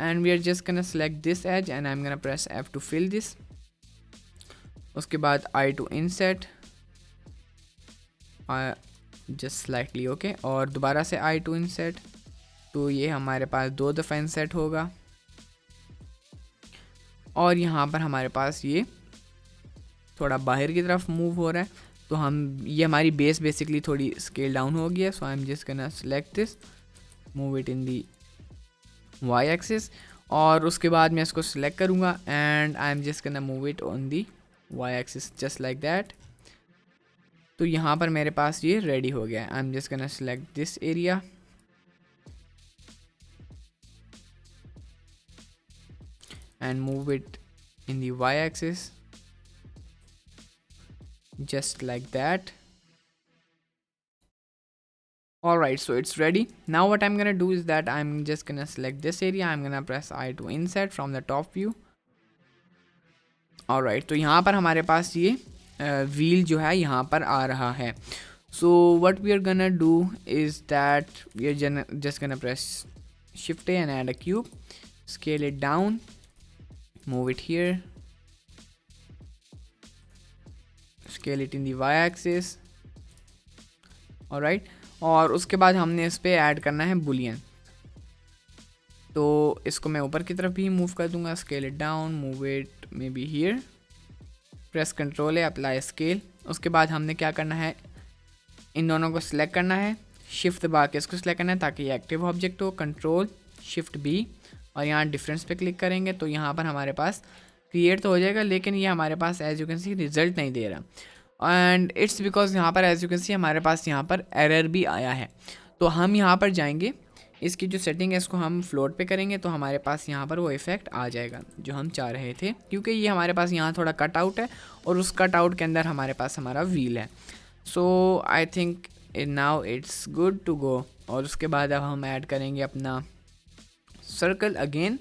Speaker 1: And we are just gonna select this edge and I am gonna press F to fill this. उसके बाद I to inset, just slightly okay, और दोबारा से I टू इनसेट, तो ये हमारे पास 2 दफ़ा इनसेट होगा। और यहाँ पर हमारे पास ये थोड़ा बाहर की तरफ मूव हो रहा है, तो हम ये हमारी बेस बेसिकली थोड़ी स्केल डाउन हो गई है। So I am just gonna select this, move it in the Y axis, और उसके बाद मैं इसको सेलेक्ट करूँगा and I am just gonna move it on the Y axis just like that. तो यहाँ पर मेरे पास ये रेडी हो गया है। आई am just gonna select this area and move it in the y-axis just like that. Alright, so it's ready. Now what I'm gonna do is that I'm just gonna select this area, I'm gonna press I to insert from the top view. Alright, तो यहाँ पर हमारे पास ये wheel जो है यहाँ पर आ रहा है। So what we are gonna do is that we are just gonna press Shift A and add a cube, scale it down, move it here, scale it in the y-axis, alright। और उसके बाद हमने इस पे add करना है Boolean, तो इसको मैं ऊपर की तरफ भी मूव कर दूंगा, scale it down, move it may be here, press control है, अप्लाई स्केल। उसके बाद हमने क्या करना है, इन दोनों को सिलेक्ट करना है, शिफ्ट दबा के इसको सिलेक्ट करना है ताकि ये एक्टिव ऑब्जेक्ट हो, कंट्रोल शिफ्ट बी, और यहाँ डिफरेंस पे क्लिक करेंगे तो यहाँ पर हमारे पास क्रिएट तो हो जाएगा, लेकिन ये हमारे पास as you can see result नहीं दे रहा। एंड इट्स बिकॉज यहाँ पर एज यू कैन सी हमारे पास यहाँ पर एरर भी आया है। तो हम यहाँ पर जाएंगे, इसकी जो सेटिंग है इसको हम फ्लोट पे करेंगे, तो हमारे पास यहाँ पर वो इफेक्ट आ जाएगा जो हम चाह रहे थे, क्योंकि ये हमारे पास यहाँ थोड़ा कट आउट है और उस कट आउट के अंदर हमारे पास हमारा व्हील है। So I think now it's good to go. और उसके बाद अब हम ऐड करेंगे अपना सर्कल अगेन,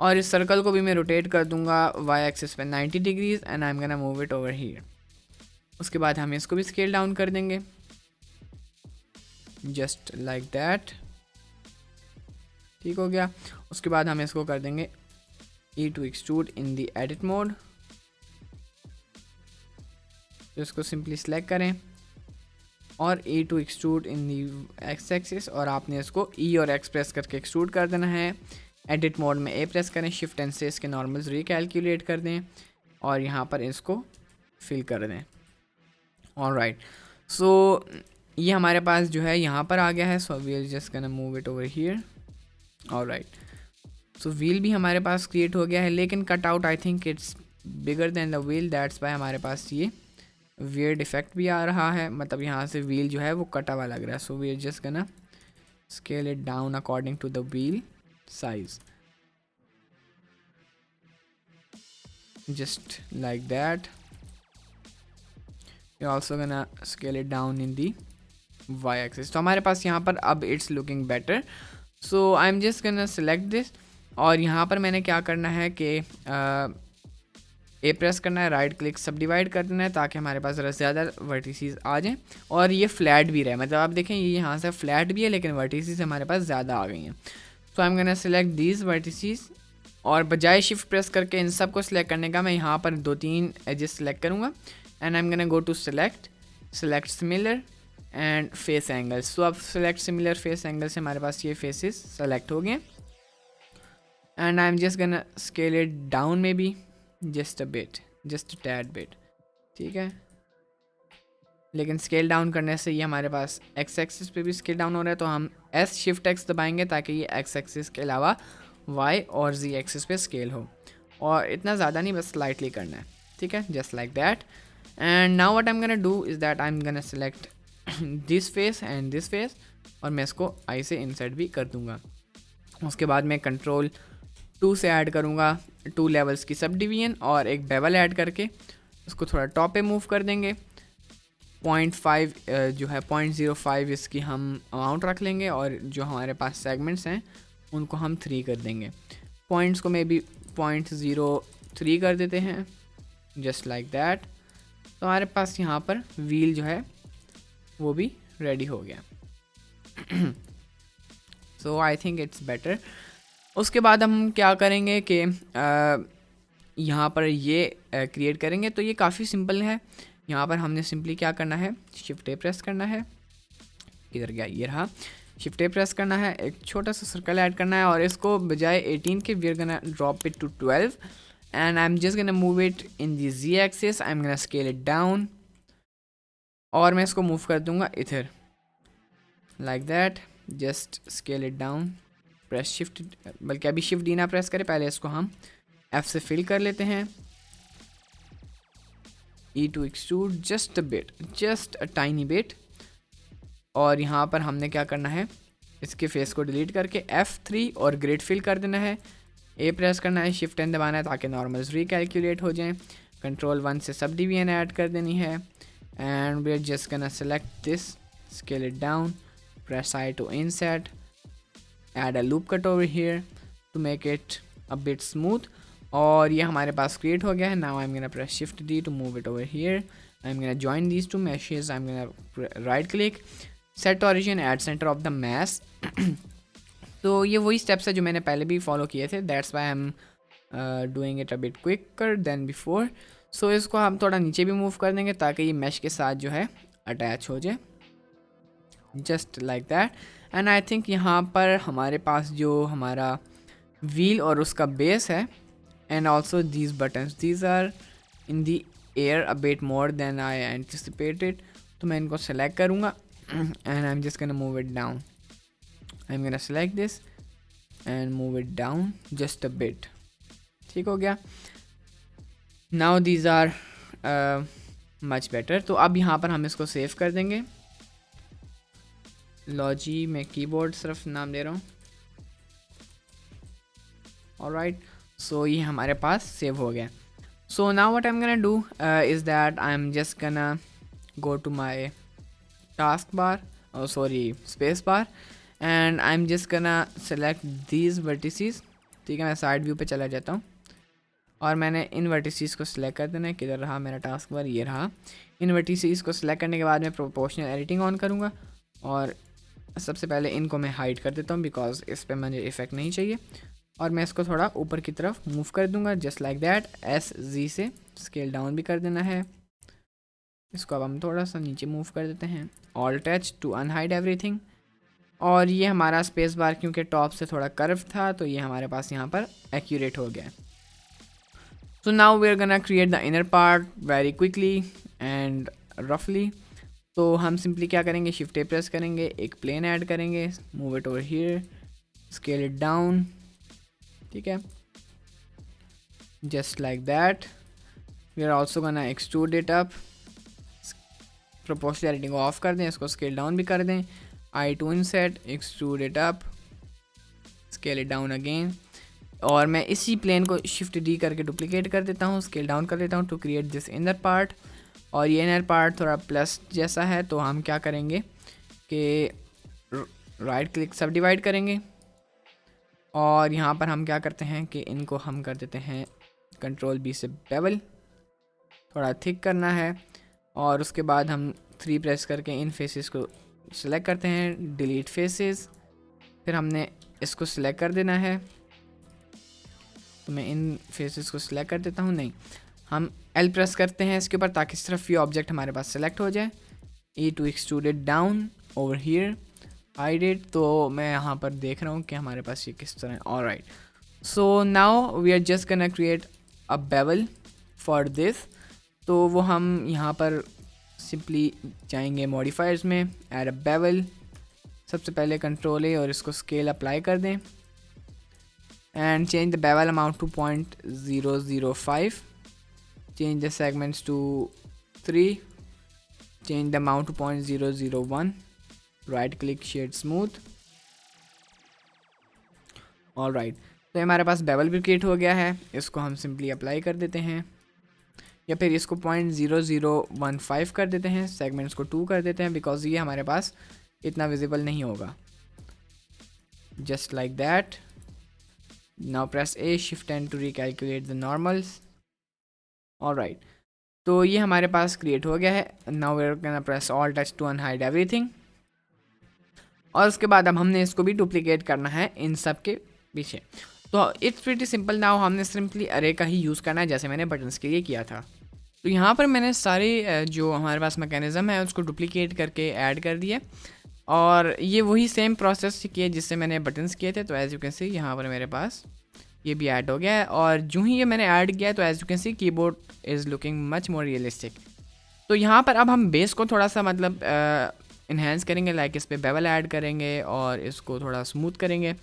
Speaker 1: और इस सर्कल को भी मैं रोटेट कर दूंगा वाई एक्सिस पे 90 degrees and I am gonna move it over here. उसके बाद हम इसको भी स्केल डाउन कर देंगे जस्ट लाइक दैट, ठीक हो गया। उसके बाद हम इसको कर देंगे E to extrude in the edit mode, तो इसको सिंपली सेलेक्ट करें और E to extrude in the X axis, और आपने इसको E और X प्रेस करके एक्सट्रूड कर देना है। एडिट मोड में A प्रेस करें, शिफ्ट एंड से इसके नॉर्मल्स रिकैलकुलेट कर दें और यहाँ पर इसको फिल कर दें। ऑलराइट, सो ये हमारे पास जो है यहाँ पर आ गया है। So we are just gonna move it over here. Alright, so wheel भी हमारे पास क्रिएट हो गया है, लेकिन cut out I think it's bigger than the wheel, that's why हमारे पास ये वियर्ड इफेक्ट भी आ रहा है, मतलब यहाँ से व्हील जो है वो कटा हुआ लग रहा है। So we are just gonna scale it down according to the wheel size, just like that. We're also gonna scale it down in the y-axis. तो हमारे पास यहाँ पर अब it's looking better. So I'm just gonna select this, और यहाँ पर मैंने क्या करना है कि ए प्रेस करना है, राइट क्लिक सब डिवाइड कर देना है ताकि हमारे पास ज़्यादा वर्टिसेस आ जाएं और ये फ्लैट भी रहे। मतलब आप देखें ये यहाँ से फ्लैट भी है लेकिन वर्टिसेस हमारे पास ज़्यादा आ गई हैं। तो आई am gonna select these vertices और बजाय शिफ्ट प्रेस करके इन सब को सिलेक्ट करने का मैं यहाँ पर 2-3 एजेस सेलेक्ट करूँगा and I am gonna go to select similar and face angles. तो अब सेलेक्ट सिमिलर फेस एंगल से हमारे पास ये फेसेस सेलेक्ट हो गए and I am just gonna scale it down may be just a bit, just a tad bit, ठीक है। लेकिन स्केल डाउन करने से ये हमारे पास एक्स एक्सिस पे भी स्केल डाउन हो रहा है, तो हम एस शिफ्ट एक्स दबाएंगे ताकि ये एक्स एक्सिस के अलावा वाई और जी एक्सिस पे स्केल हो। और इतना ज़्यादा नहीं, बस स्लाइटली करना है, ठीक है, just like that. And now what I am gonna do is that I am gonna select this face and this face और मैं इसको आई से इंसर्ट भी कर दूँगा। उसके बाद मैं कंट्रोल 2 से ऐड करूँगा 2 लेवल्स की सब डिवीजन और एक बेवल ऐड करके उसको थोड़ा टॉप पे मूव कर देंगे। 0.5 जो है 0.05 इसकी हम अमाउंट रख लेंगे और जो हमारे पास सेगमेंट्स हैं उनको हम 3 कर देंगे। पॉइंट्स को मे बी 0.03 कर देते हैं, जस्ट लाइक दैट। तो हमारे पास यहाँ पर व्हील जो है वो भी रेडी हो गया। सो आई थिंक इट्स बेटर। उसके बाद हम क्या करेंगे कि यहाँ पर ये क्रिएट करेंगे। तो ये काफ़ी सिंपल है। यहाँ पर हमने सिंपली क्या करना है, शिफ्ट ए प्रेस करना है, इधर गया ये रहा, शिफ्ट ए प्रेस करना है, एक छोटा सा सर्कल ऐड करना है और इसको बजाय 18 के we are gonna drop it to 12 and I am just gonna move it in the Z axis. I am gonna scale it down और मैं इसको मूव कर दूँगा इधर like that, just scale it down, press shift, बल्कि अभी shift D ना press करें, पहले इसको हम एफ से फिल कर लेते हैं। E to extrude just a bit, just a tiny bit. और यहाँ पर हमने क्या करना है, इसके फेस को डिलीट करके F3 और ग्रिड फिल कर देना है। ए प्रेस करना है, शिफ्ट एन दबाना है ताकि नॉर्मल्स रिकैलकुलेट हो जाएं। कंट्रोल 1 से सब डिवीजन ऐड कर देनी है and we are just gonna select this, scale it down, press I to inset, add a loop cut over here to make it a bit smooth. और ये हमारे पास क्रिएट हो गया है। Now I am gonna press shift D to move it over here. I am gonna join these two meshes। I am gonna right click, set origin, add center of the mass. तो ये वही steps है जो मैंने पहले भी follow किए थे, that's why I am doing it a bit quicker than before. So इसको हम थोड़ा नीचे भी मूव कर देंगे ताकि ये मैश के साथ जो है अटैच हो जाए, just like that. And I think यहाँ पर हमारे पास जो हमारा व्हील और उसका बेस है and also these buttons, these are in the air a bit more than I anticipated. तो मैं इनको सेलेक्ट करूँगा and I'm just gonna move it down. I'm gonna select this and move it down just a bit. ठीक हो गया। Now these are much better. तो अब यहाँ पर हम इसको सेव कर देंगे। लॉजी मैं कीबोर्ड सिर्फ नाम दे रहा हूँ। Alright, so ये हमारे पास सेव हो गया। So now what I'm gonna do is that I'm just gonna go to my task bar, oh sorry, space bar, and I'm just gonna select these vertices। ठीक है, मैं साइड व्यू पे चला जाता हूँ और मैंने इन वर्टिसेस को सिलेक्ट कर देना है। किधर रहा मेरा टास्क बार, ये रहा। इन वर्टिसेस को सिलेक्ट करने के बाद मैं प्रोपोर्शनल एडिटिंग ऑन करूँगा और सबसे पहले इनको मैं हाइड कर देता हूँ बिकॉज इस पर मुझे इफेक्ट नहीं चाहिए। और मैं इसको थोड़ा ऊपर की तरफ मूव कर दूँगा जस्ट लाइक दैट। SZ से स्केल डाउन भी कर देना है। इसको अब हम थोड़ा सा नीचे मूव कर देते हैं, alt H to unhide everything. और ये हमारा स्पेस बार क्योंकि टॉप से थोड़ा कर्व था तो ये हमारे पास यहाँ पर एक्यूरेट हो गया। So now we are gonna create the inner part very quickly and रफली। तो हम सिंपली क्या करेंगे, शिफ्ट ए प्रेस करेंगे, एक प्लेन ऐड करेंगे, move it over here, scale it down, ठीक है, just like that. We are also gonna extrude it up, proportional editing को ऑफ कर दें, इसको स्केल डाउन भी कर दें, I to inset, extrude it up, scale it down again. और मैं इसी प्लेन को शिफ्ट डी करके डुप्लीकेट कर देता हूँ, स्केल डाउन कर देता हूँ to create this inner part. और ये इनर पार्ट थोड़ा प्लस जैसा है तो हम क्या करेंगे कि राइट क्लिक सब डिवाइड करेंगे और यहाँ पर हम क्या करते हैं कि इनको हम कर देते हैं कंट्रोल बी से बेवल थोड़ा थिक करना है, और उसके बाद हम 3 प्रेस करके इन फेसेस को सिलेक्ट करते हैं, डिलीट फेसेस। फिर हमने इसको सिलेक्ट कर देना है, तो मैं इन फेसेस को सिलेक्ट कर देता हूँ। नहीं, हम एल प्रेस करते हैं इसके ऊपर ताकि सिर्फ ये ऑब्जेक्ट हमारे पास सिलेक्ट हो जाए। E to extruded down over here hide it. तो मैं यहाँ पर देख रहा हूँ कि हमारे पास ये किस तरह है। Alright, so now we are just gonna create a bevel for this. तो वो हम यहाँ पर सिंपली जाएंगे मॉडिफायर्स में, ऐड अ बेवल। सबसे पहले कंट्रोल ए और इसको स्केल अप्लाई कर दें and change the bevel amount to 0.005, change the segments to 3, change the amount to 0.001, right click shade smooth। All right, तो हमारे पास बेवल भी क्रिएट हो गया है। इसको हम सिंपली अप्लाई कर देते हैं, या फिर इसको 0.0015 कर देते हैं, सेगमेंट्स को 2 कर देते हैं, बिकॉज ये हमारे पास इतना विजिबल नहीं होगा। Just like that. Now press A shift N to recalculate the normals. Alright, तो ये हमारे पास क्रिएट हो गया है। Now we are gonna press alt H to unhide everything, और उसके बाद अब हमने इसको भी डुप्लीकेट करना है इन सब के पीछे। तो इट्स प्रीटी सिंपल। नाउ हमने सिंपली अरे का ही यूज़ करना है जैसे मैंने बटन्स के लिए किया था। तो यहाँ पर मैंने सारे जो हमारे पास मैकेनिज़्म है उसको डुप्लीकेट करके ऐड कर दिया, और ये वही सेम प्रोसेस किए जिससे मैंने बटन्स किए थे। तो एज़ यू कैन सी यहाँ पर मेरे पास ये भी ऐड हो गया है, और जो ही ये मैंने ऐड किया तो as you can C keyboard is looking much more realistic. तो यहाँ पर अब हम बेस को थोड़ा सा मतलब इन्हेंस करेंगे, लाइक इस पर बेवल ऐड करेंगे और इसको थोड़ा स्मूथ करेंगे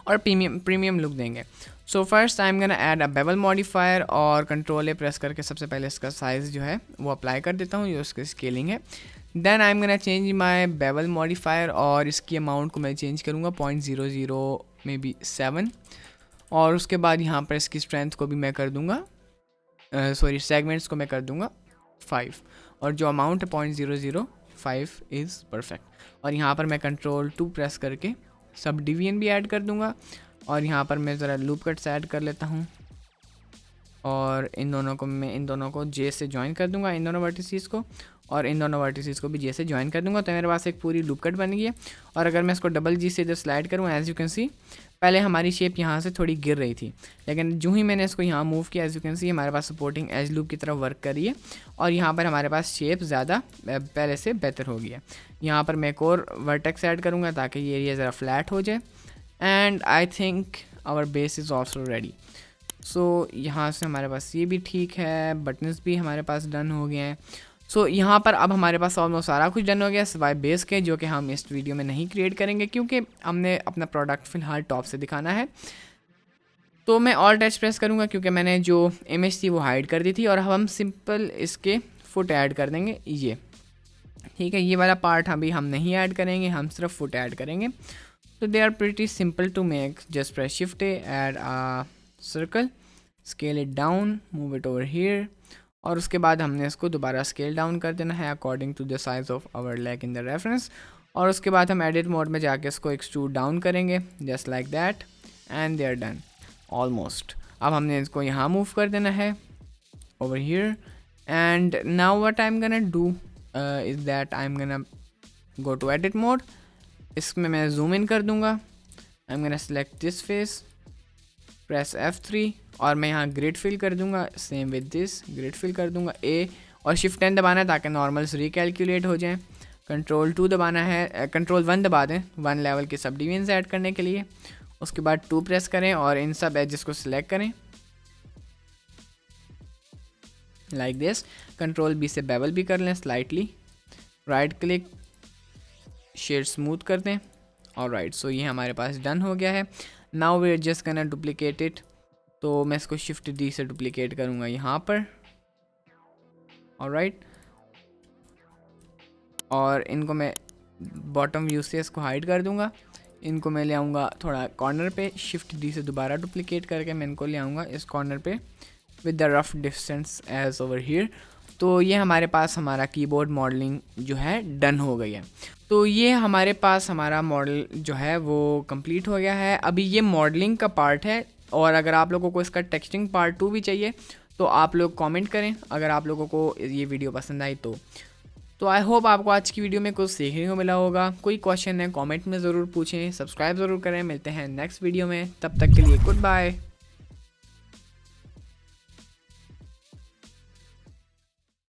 Speaker 1: और प्रीमियम लुक देंगे। सो first I am gonna add a bevel modifier, और कंट्रोल ए प्रेस करके सबसे पहले इसका साइज़ जो है वो अप्लाई कर देता हूँ, ये उसकी स्केलिंग है। Then I am gonna change my bevel modifier, और इसकी अमाउंट को मैं चेंज करूँगा 0.00 मे बी 7, और उसके बाद यहाँ पर इसकी स्ट्रेंथ को भी मैं कर दूँगा, सॉरी सेगमेंट्स को मैं कर दूँगा 5, और जो अमाउंट है 0.005 इज़ परफेक्ट। और यहाँ पर मैं कंट्रोल 2 प्रेस करके सब डिवीजन भी ऐड कर दूँगा, और यहाँ पर मैं ज़रा लूप कट्स ऐड कर लेता हूँ, और इन दोनों को जे से ज्वाइन कर दूँगा, इन दोनों वर्टिसेस को, और इन दोनों वर्टिसेस को भी जे से ज्वाइन कर दूँगा। तो मेरे पास एक पूरी लूप कट बन गई है। और अगर मैं इसको डबल जी से इधर स्लाइड करूँ, एज़ यू कैन सी पहले हमारी शेप यहाँ से थोड़ी गिर रही थी, लेकिन जो ही मैंने इसको यहाँ मूव किया, एज़ यू कैन सी हमारे पास सपोर्टिंग एज लूप की तरफ वर्क करी है, और यहाँ पर हमारे पास शेप ज़्यादा पहले से बेहतर हो गई है। यहाँ पर मैं एक और वर्टेक्स ऐड करूँगा ताकि ये एरिया ज़रा फ्लैट हो जाए, and I think our base is also ready. सो यहाँ से हमारे पास ये भी ठीक है, बटन्स भी हमारे पास डन हो गए हैं। सो यहाँ पर अब हमारे पास ऑलमोस्ट सारा कुछ डन हो गया सिवाय बेस के, जो कि हम इस वीडियो में नहीं क्रिएट करेंगे क्योंकि हमने अपना प्रोडक्ट फ़िलहाल टॉप से दिखाना है। तो मैं ऑल टच प्रेस करूँगा क्योंकि मैंने जो इमेज थी वो हाइड कर दी थी, और हम सिंपल इसके फुट ऐड कर देंगे, ये ठीक है। ये वाला पार्ट अभी हम नहीं ऐड करेंगे, हम सिर्फ फुट ऐड करेंगे। तो they are pretty simple to make. Just press shift A, add a circle, scale it down, move it over here, और उसके बाद हमने इसको दोबारा स्केल डाउन कर देना है according to the size of our leg in the reference. और उसके बाद हम एडिट मोड में जाके इसको एक्सट्रूड डाउन करेंगे, just like that, and they are done almost. अब हमने इसको यहाँ मूव कर देना है over here, and now what I am gonna do is that I am gonna go to edit mode. इसमें मैं जूम इन कर दूँगा, I am gonna select this face, press F3, और मैं यहाँ ग्रिड फिल कर दूँगा, same with this grid fill कर दूँगा A, और शिफ्ट 10 दबाना है ताकि नॉर्मल्स रिकैलकुलेट हो जाएं। कंट्रोल 2 दबाना है, कंट्रोल 1 दबा दें 1 लेवल के सब डिवीजन्स ऐड करने के लिए। उसके बाद 2 प्रेस करें और इन सब एजेस को सिलेक्ट करें लाइक दिस। कंट्रोल B से बेवल भी कर लें slightly, right click shade smooth कर दें। ऑलराइट, सो ये हमारे पास डन हो गया है। Now we are just gonna duplicate it. तो मैं इसको शिफ्ट D से डुप्लीकेट करूँगा यहाँ पर, ऑलराइट, और इनको मैं बॉटम व्यू से इसको हाइड कर दूँगा। इनको मैं ले आऊँगा थोड़ा कॉर्नर पे, शिफ्ट D से दोबारा डुप्लीकेट करके मैं इनको ले आऊँगा इस कॉर्नर पे with the rough distance edge over here. तो ये हमारे पास हमारा कीबोर्ड मॉडलिंग जो है डन हो गई है। तो ये हमारे पास हमारा मॉडल जो है वो कंप्लीट हो गया है। अभी ये मॉडलिंग का पार्ट है, और अगर आप लोगों को इसका टेक्सटिंग पार्ट 2 भी चाहिए तो आप लोग कमेंट करें अगर आप लोगों को ये वीडियो पसंद आई तो आई होप आपको आज की वीडियो में कुछ सीखने को मिला होगा। कोई क्वेश्चन है कमेंट में ज़रूर पूछें, सब्सक्राइब ज़रूर करें। मिलते हैं नेक्स्ट वीडियो में, तब तक के लिए गुड बाय।